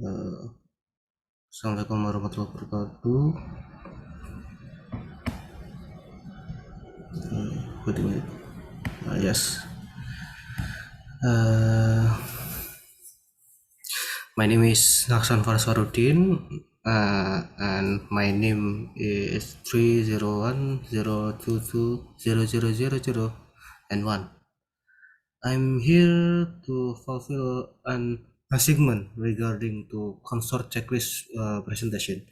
Uh, Assalamualaikum warahmatullahi wabarakatuh. Wait a minute. Yes. Uh, my name is Achsan Farros, and my name is 30102200000 and 1. I'm here to fulfill an assignment regarding to consort checklist presentation.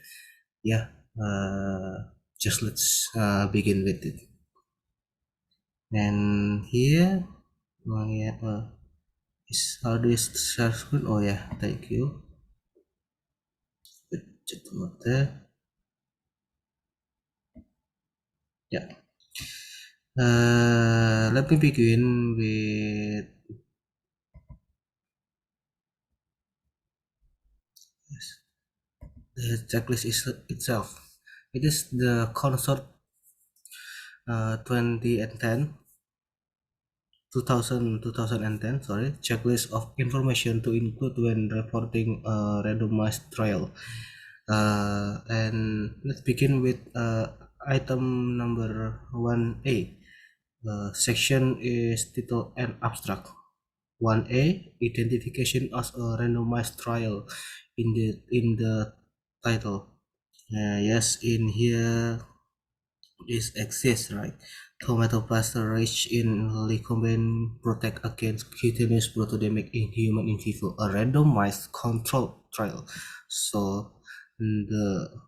Yeah. Just let's begin with it. And here, oh yeah, is how this share screen? Oh yeah, thank you. Just about there. Yeah. Let me begin with yes, the checklist is itself. It is the Consort 2010 2010, sorry, checklist of information to include when reporting a randomized trial. And let's begin with item number 1A. Section is titled and abstract. 1A, identification as a randomized trial in the title. Yes, in here this exists, right? Tomato plaster rich in lycopene protect against cutaneous protodemic in human in vivo, a randomized control trial. So the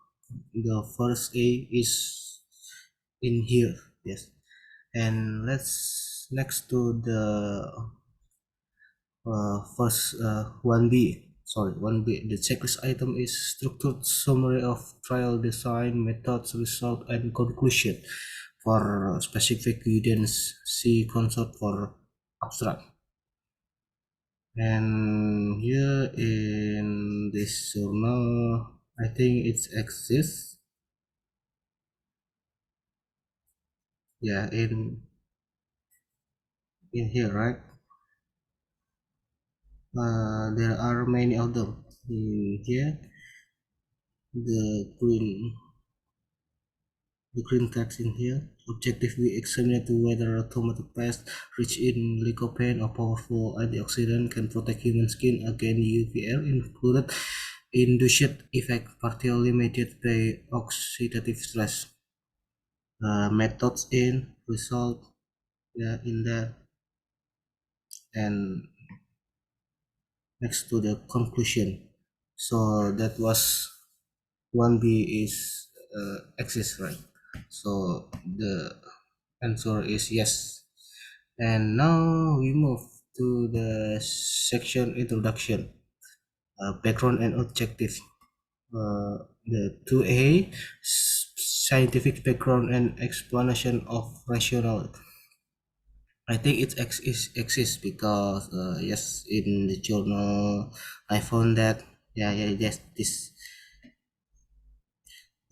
the first A is in here, yes. And let's next to the first 1B. Sorry, 1B. The checklist item is structured summary of trial design, methods, result, and conclusion. For specific guidance, see consort for abstract. And here in this journal, I think it exists. Yeah, in here, right? There are many of them in here. The green text in here. Objective, we examine to whether a tomato paste rich in lycopene or powerful antioxidant can protect human skin against UVL, included induced effect partially mediated by oxidative stress. Methods in result, yeah, in there, and next to the conclusion. So that was 1B is exists, right? So the answer is yes. And now we move to the section introduction, background and objective. The 2A, scientific background and explanation of rationale. I think it exists because yes, in the journal I found that yes, this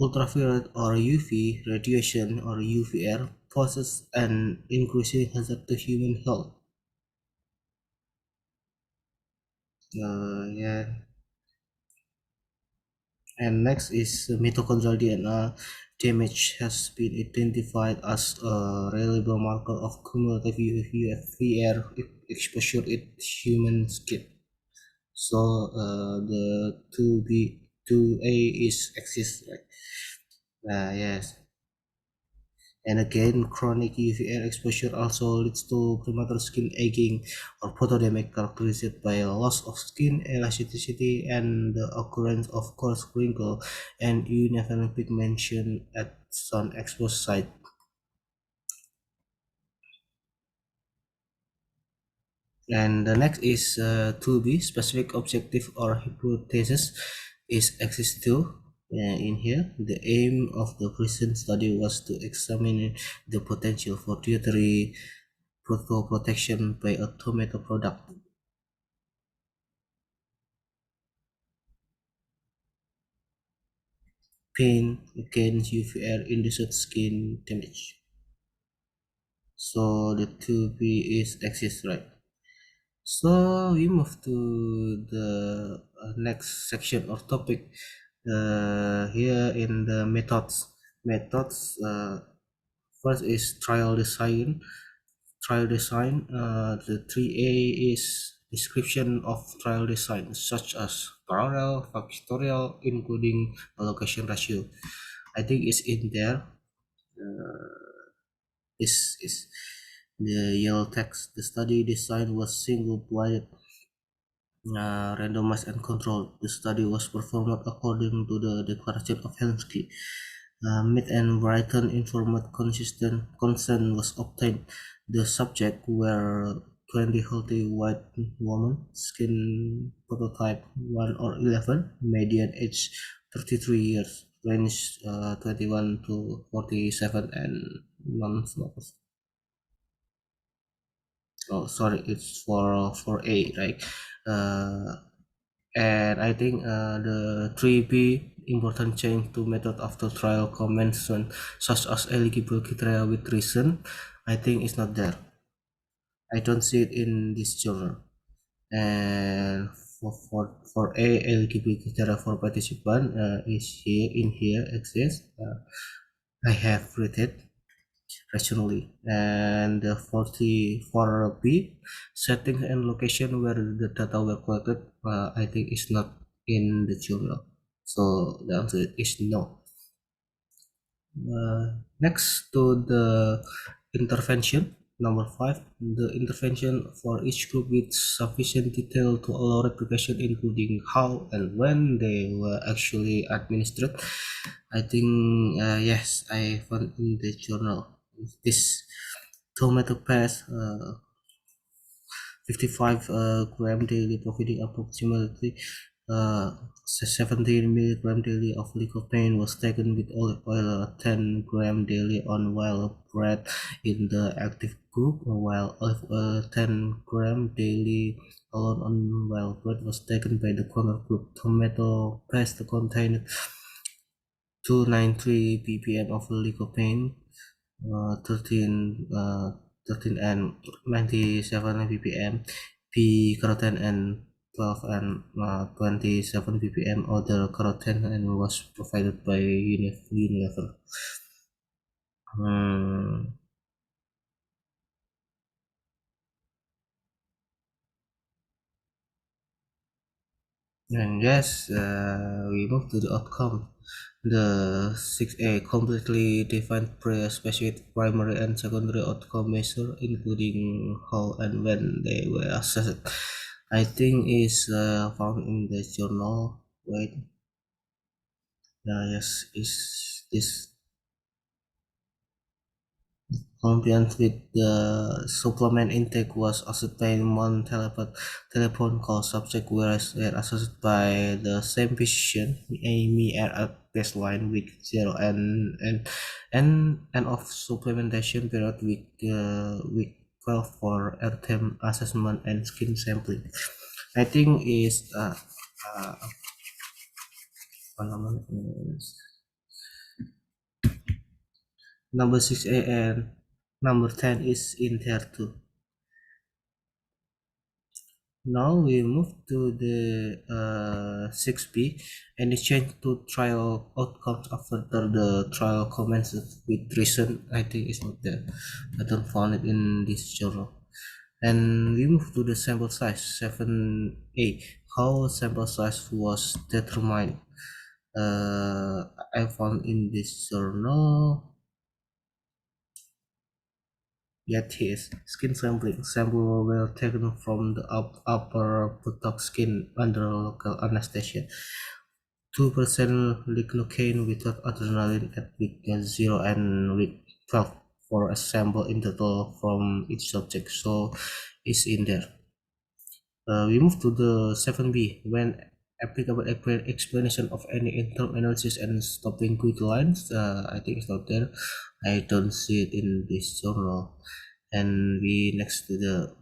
ultraviolet or UV radiation or UVR poses an increasing hazard to human health. Yeah, and next is mitochondrial DNA damage has been identified as a reliable marker of cumulative UVR exposure in human skin. So the 2A is exists, right? Yes. And again, chronic UVA exposure also leads to premature skin aging or photodemic characterized by a loss of skin elasticity and the occurrence of coarse wrinkle and uniform pigmentation at sun exposed site. And the next is 2B, specific objective or hypothesis is exists too. In here, the aim of the recent study was to examine the potential for dietary protection by a tomato product. Pain against UVR induced skin damage. So the 2B is exists, right? So we move to the next section or topic here in the methods. Methods first is trial design. Trial design. The 3A is description of trial design such as parallel, factorial, including allocation ratio. I think it's in there. This is the yellow text. The study design was single-blinded, randomized and controlled. The study was performed according to the Declaration of Helsinki. Meet and Brighton informed consent was obtained. The subject were 20 healthy white women, skin prototype 1 or 11, median age 33 years, range 21 to 47, and non-smokers. Oh, sorry, it's for A, right? Uh, and I think the 3B important change to method after trial commencement, such as eligible criteria with reason, I think it's not there. I don't see it in this journal. And for A eligible criteria for participant is here in here exists. I have read it rationally. And the 44B settings and location where the data were collected, I think is not in the journal. So the answer is no. Next to the intervention, number 5, the intervention for each group with sufficient detail to allow replication, including how and when they were actually administered. I think yes, I found in the journal this tomato paste 55 gram daily, providing approximately 17 milligram daily of lycopene was taken with olive oil 10 gram daily on while bread in the active group, while olive oil 10 gram daily alone on while bread was taken by the control group. Tomato paste contained 293 ppm of lycopene, 13 and 97 ppm, p carotene and 12 and 27 ppm other carotene, and was provided by Unilever. Hmm. And yes, we move to the outcome. The 6A completely defined pre-specified primary and secondary outcome measure, including how and when they were assessed. I think is found in the journal. Wait, yes, is this compliance with the supplement intake was assessed by one telephone call subject, whereas were assessed by the same physician, Amy at baseline week 0 and of supplementation period week 12 for RTM assessment and skin sampling. I think is uh, apa namanya, number 6A and number 10 is in there too. Now we move to the 6B, and it's change to trial outcomes after the trial commences with reason. I think it's not there. I don't find it in this journal. And we move to the sample size 7A. How sample size was determined? I found in this journal. Yet his skin sampling sample were taken from the upper buttock skin under local anesthesia. 2% lignocaine without adrenaline at week 0 and week 12 for a sample in total from each subject. So it's in there. We move to the 7B, when applicable explanation of any interim analysis and stopping quick lines. I think it's not there. I don't see it in this journal. And we next to the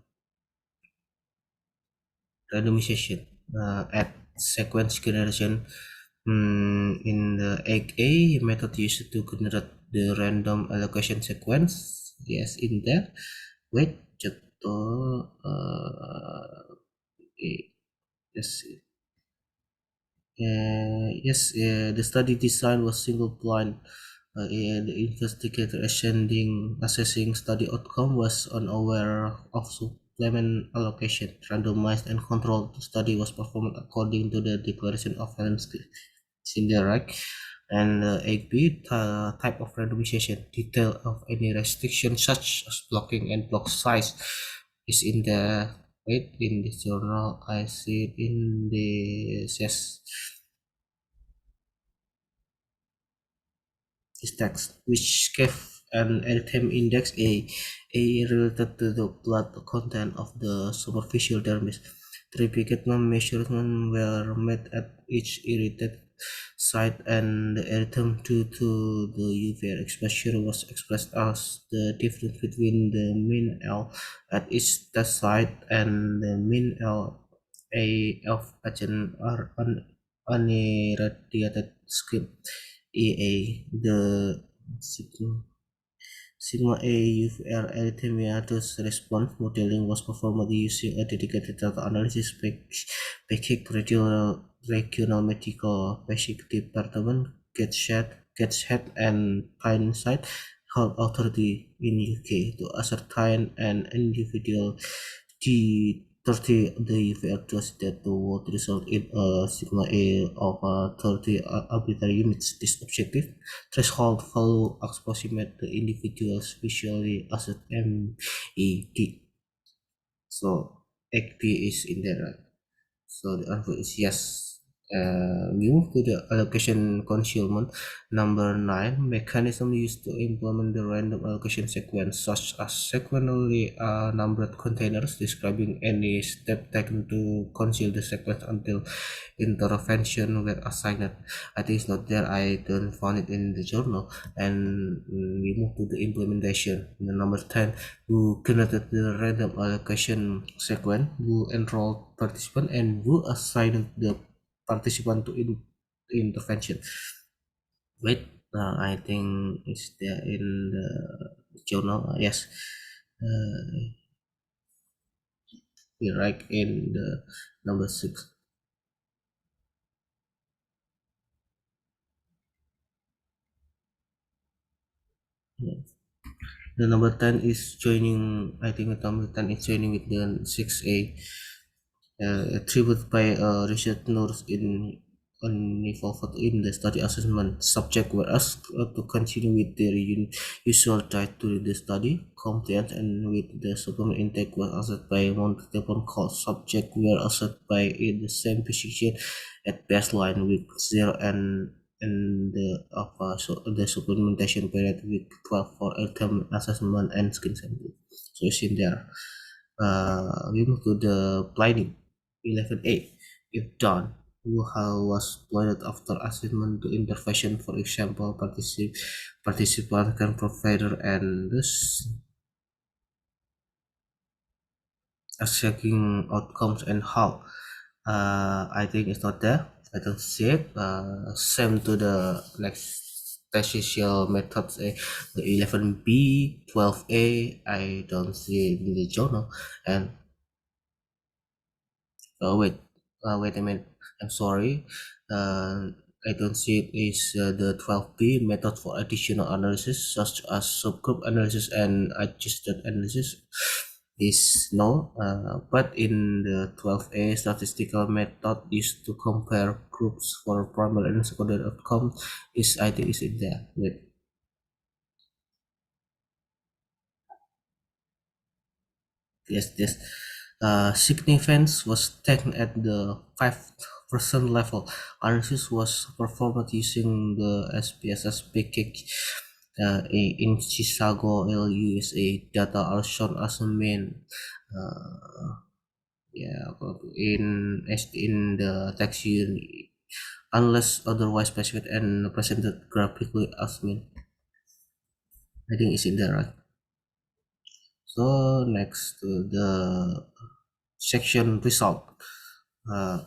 randomization at sequence generation. In the 8A method used to generate the random allocation sequence. Yes, in there. Wait, Yes, the study design was single blind, and the investigator assessing study outcome was unaware of supplement allocation. Randomized and controlled study was performed according to the Declaration of Helsinki. Senior, right? And 8B, type of randomization. Detail of any restriction such as blocking and block size is in the wait in this journal. I see it in the yes, this text, which gave an erythema index A related to the blood content of the superficial dermis. Three pigment measurements were made at each irritated site, and the erythema due to the UVR exposure was expressed as the difference between the mean L at each test site and the mean L A of agent or unirradiated skin. EA, the Sigma A UVR arrhythmia dose response modeling was performed using a dedicated data analysis package regional medical basic department Gateshead and Tyneside Health Authority in UK to ascertain an individual G30 the UVR dose that would result in a sigma A of 30 arbitrary units. This objective threshold value approximate the individual's visually as MED. So XP is in there, right? So the answer is yes. We move to the allocation concealment. Number 9, mechanism used to implement the random allocation sequence, such as sequentially numbered containers describing any step taken to conceal the sequence until intervention were assigned. I think it's not there. I don't find it in the journal. And we move to the implementation. The number 10, who created the random allocation sequence, who enrolled participant, and who assigned the participant to intervention. Wait, I think it's there in the journal. Yes, uh, we write in the number 6. Yeah. The number 10 is joining, I think the number 10 is joining with the 6A, attributed by research nurse involved in the study assessment. Subject were asked to continue with their usual diet during the study. Compliance and with the supplement intake was assessed by multiple calls. Subject were assessed by in the same position at baseline week 0 and the supplementation period week 12 for term assessment and skin sample. So it's in there. We move to the planning. 11A. If done, who was blinded after assessment to intervention, for example, participant can provider and this checking outcomes and how. I think it's not there. I don't see it. Same to the next statistical methods, the 11B, 12A. I don't see it in the journal. And wait, wait a minute. I'm sorry. Uh, I don't see it is the 12B method for additional analysis, such as subgroup analysis and adjusted analysis. Is no, but in the 12A statistical method used to compare groups for primary and secondary outcome is I think is in there. Wait. Yes. Significance was taken at the 5% level. Analysis was performed using the SPSS package in Chicago, USA. Data are shown as a main. Uh, yeah, in the text unit, unless otherwise specified and presented graphically as main. I think it's in there, right? So next to the section result. Uh,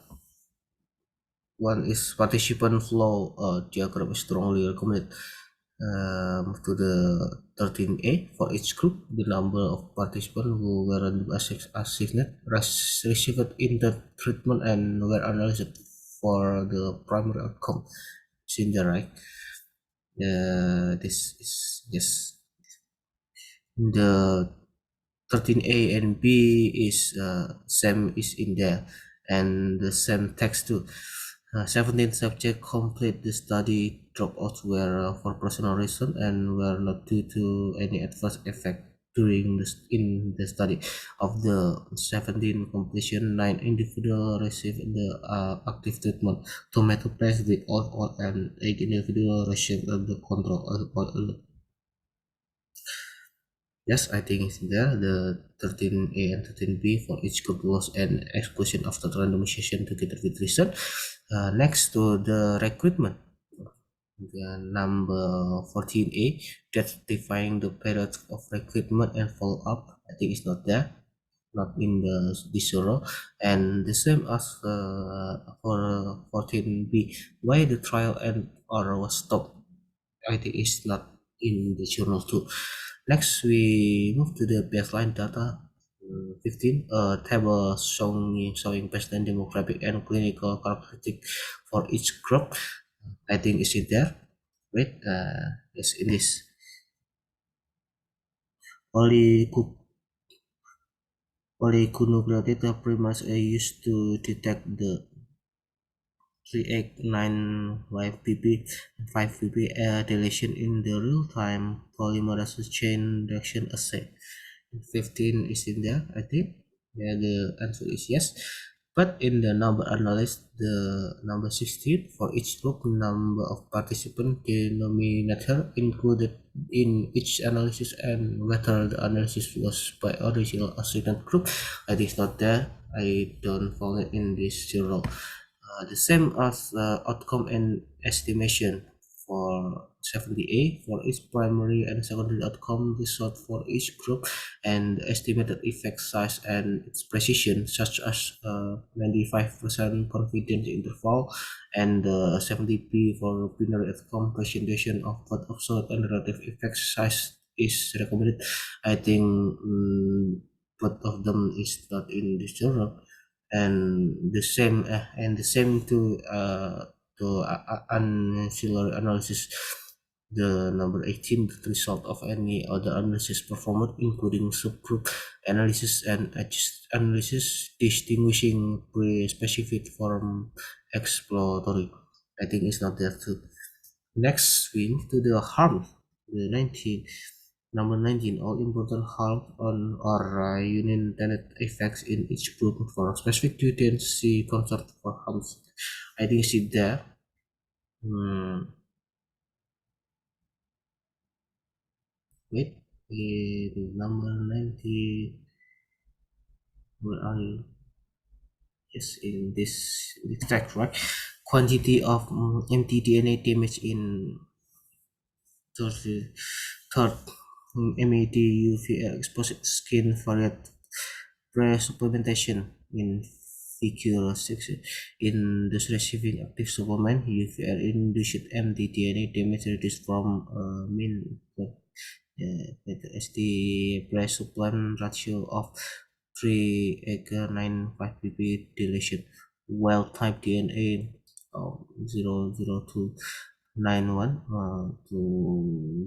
One is participant flow diagram is strongly recommended. Move to the 13A. For each group, the number of participants who were assigned received in the treatment and were analyzed for the primary outcome. Is in the right. This is yes. The 13A and B is same is in there, and the same text too. 17 subjects complete the study. Dropouts were for personal reason and were not due to any adverse effect during in the study. Of the 17 completion, 9 individuals received the active treatment, tomato paste with all and 8 individuals received the control. Yes, I think it's there. The 13A and 13B for each group was an exclusion after randomization together with result. Next to the recruitment, the number 14A, that's defining the period of recruitment and follow-up. I think it's not there, not in the zero. And the same as for 14B, why the trial and or was stopped. I think it's not in the journal too. Next, we move to the baseline data. 15, a table showing baseline demographic and clinical characteristic for each group. I think it's in there. Wait, yes, it is. Polycu- Polynucleotide primers are used to detect the 389YPP and 5PP deletion in the real-time polymerase chain reaction assay. 15 is in there, I think. Yeah, the answer is yes. But in the number analyzed, the number 16 for each group, number of participant denominator included in each analysis and whether the analysis was by original accident group. I think it's not there. I don't follow it in this journal. The same as outcome and estimation for 70A for each primary and secondary outcome result for each group, and the estimated effect size and its precision, such as 95% confidence interval and 70p for binary outcome presentation of both absolute and relative effect size is recommended. I think both of them is not in this journal, and the same to ancillary analysis, the number 18, the result of any other analysis performed including subgroup analysis and edge analysis distinguishing pre-specific from exploratory. I think it's not there too. Next, we move to the harm, the 19. Number 19, all important harm on or unintended effects in each group for specific duties, see Consort for harms. I think see there. Wait, number 90, where are you? Yes, in this track, right? Quantity of mtDNA damage in third MAD UV exposed skin variant pre-supplementation in figure 6. In the receiving active supplement, UVR induced mtDNA damage reduced from mean as the pre-supplement ratio of 3,9,5 pp deletion. Wild type DNA 00291 to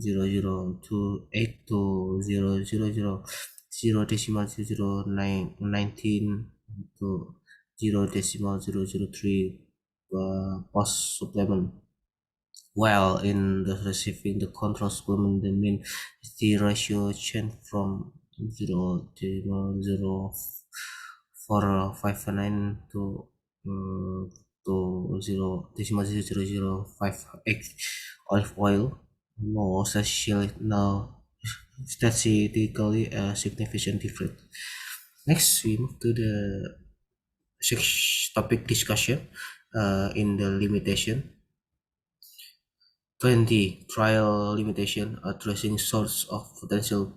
0028 to 0.00019 to 0.003 post supplement. While in the receiving the control supplement, the mean the ratio changed from 0.045 to 0.00058. Olive oil no statistically significant difference. Next, we move to the topic discussion in the limitation. 20. Trial limitation, addressing source of potential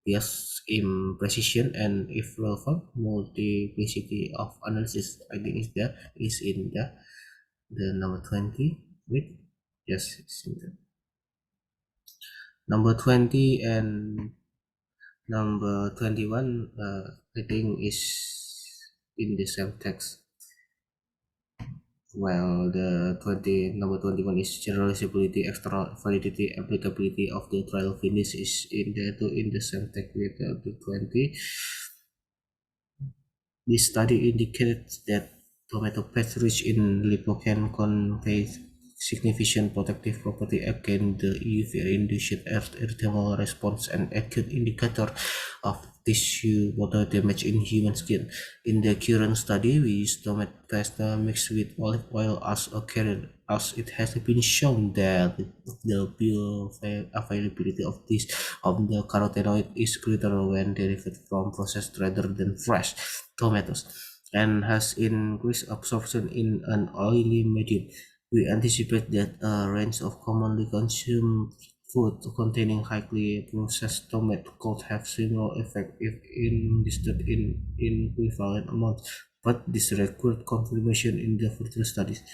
bias, imprecision, and if relevant, multiplicity of analysis. I think is in the, number 20. Wait, yes, it's in there. Number 20 and number 21, I think is in the same text. While the 20 number 21 is generalizability, external validity, applicability of the trial finish is in the two in the same text with the 20. This study indicates that tomato paste rich in lipocane convey significant protective property against the UV-induced erythemal response, an acute indicator of tissue water damage in human skin. In the current study, we use tomato paste mixed with olive oil as a carrier, as it has been shown that the bioavailability of the carotenoid is greater when derived from processed rather than fresh tomatoes, and has increased absorption in an oily medium. We anticipate that a range of commonly consumed food containing highly processed tomato could have similar effect if ingested in equivalent amounts, but this required confirmation in the further studies.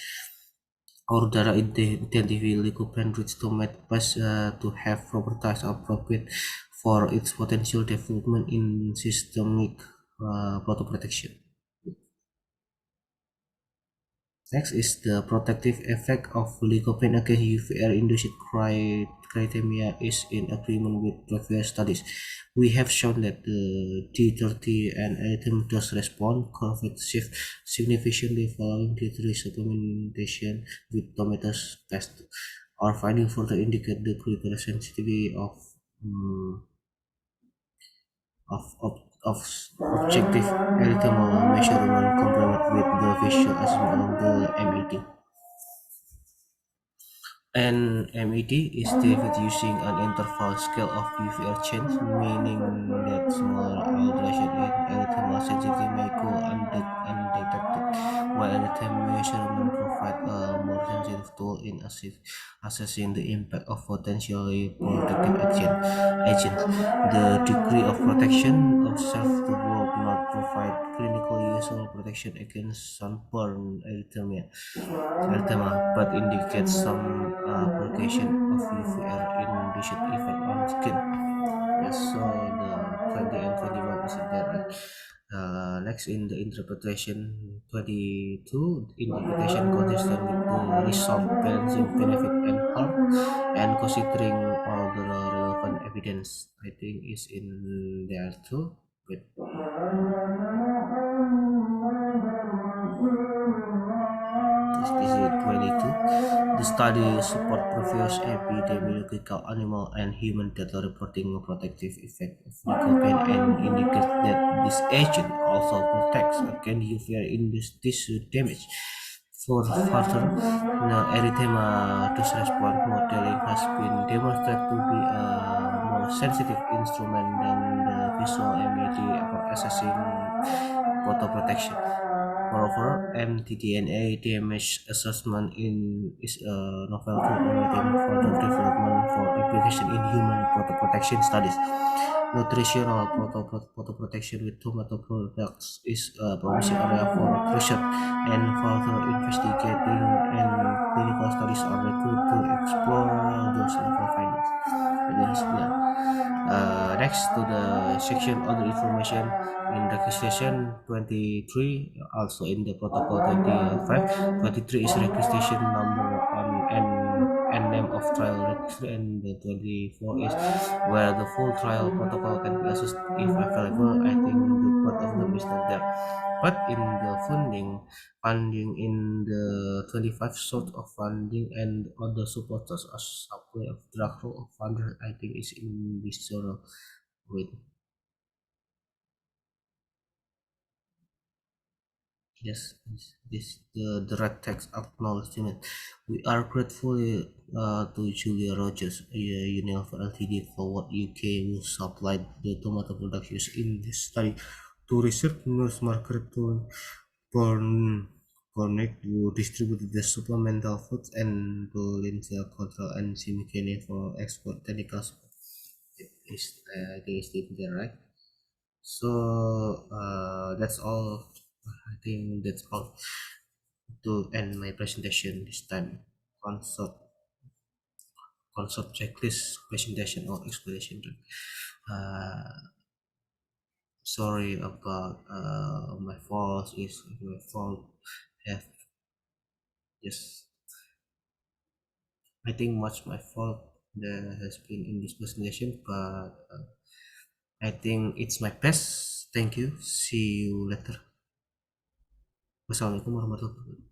Our data identify lycopene-rich tomato paste to have properties appropriate for its potential development in systemic photoprotection. Next is the protective effect of lycopene against UVR-induced cryptemia is in agreement with previous studies. We have shown that the D30 and erythematous response curve shift significantly following D3 supplementation with tomatoes paste. Our findings further indicate the greater sensitivity um, of objective erythemal measurement compared with the visual assessment of the MET. An MET is derived using an interval scale of UVR change, meaning that smaller alteration in erythemal sensitivity may go undetected, while erythema measurement provide a more sensitive tool in assessing the impact of potentially protective agents. The degree of protection observed would not provide clinically useful protection against sunburn erythema, but indicates some application of UVR induced effect on skin. Yes, so the 20 and 21 is there, right? Next, in the interpretation 22, interpretation consistent with the result, balancing benefit and harm, and considering all the relevant evidence, I think is in there too. But this is 22. The study support previous epidemiological animal and human data reporting a protective effect of lycopene and indicates that this agent also protects against UVA-induced tissue damage. For further, the erythema dose response modeling has been demonstrated to be a more sensitive instrument than the visual MED for assessing photoprotection. Moreover, mtDNA damage assessment is a novel tool awaiting further development for application in human photoprotection studies. Nutritional photoprotection with tomato products is a promising area for research, and further investigating and clinical studies are required to explore those novel findings. So this is there. Next to the section other information in registration 23, also in the protocol 25, 23 is registration number on and name of trial registry, and the 24 is where the full trial protocol can be accessed if available. I think the both of them is not there, but in the funding in the 25 sort of funding and other supporters as supply of drug of funder, I think is in this journal. Wait, yes, this the red text acknowledgement. We are grateful to Julia Rogers, Unilever Ltd, for what UK who supplied the tomato products used in this study to research nurse Margaret Born Cornick, who distributed the supplemental foods, and to Lindsay Control and Simikene for export technical support. I think it's still there, right? So that's all. I think that's all to end my presentation this time. Consort. Consort checklist presentation or explanation. Uh, Sorry about my fault. Is my fault. Have yes, I think much my fault that has been in this presentation, but I think it's my best. Thank you. See you later. Wassalamualaikum warahmatullahi wabarakatuh.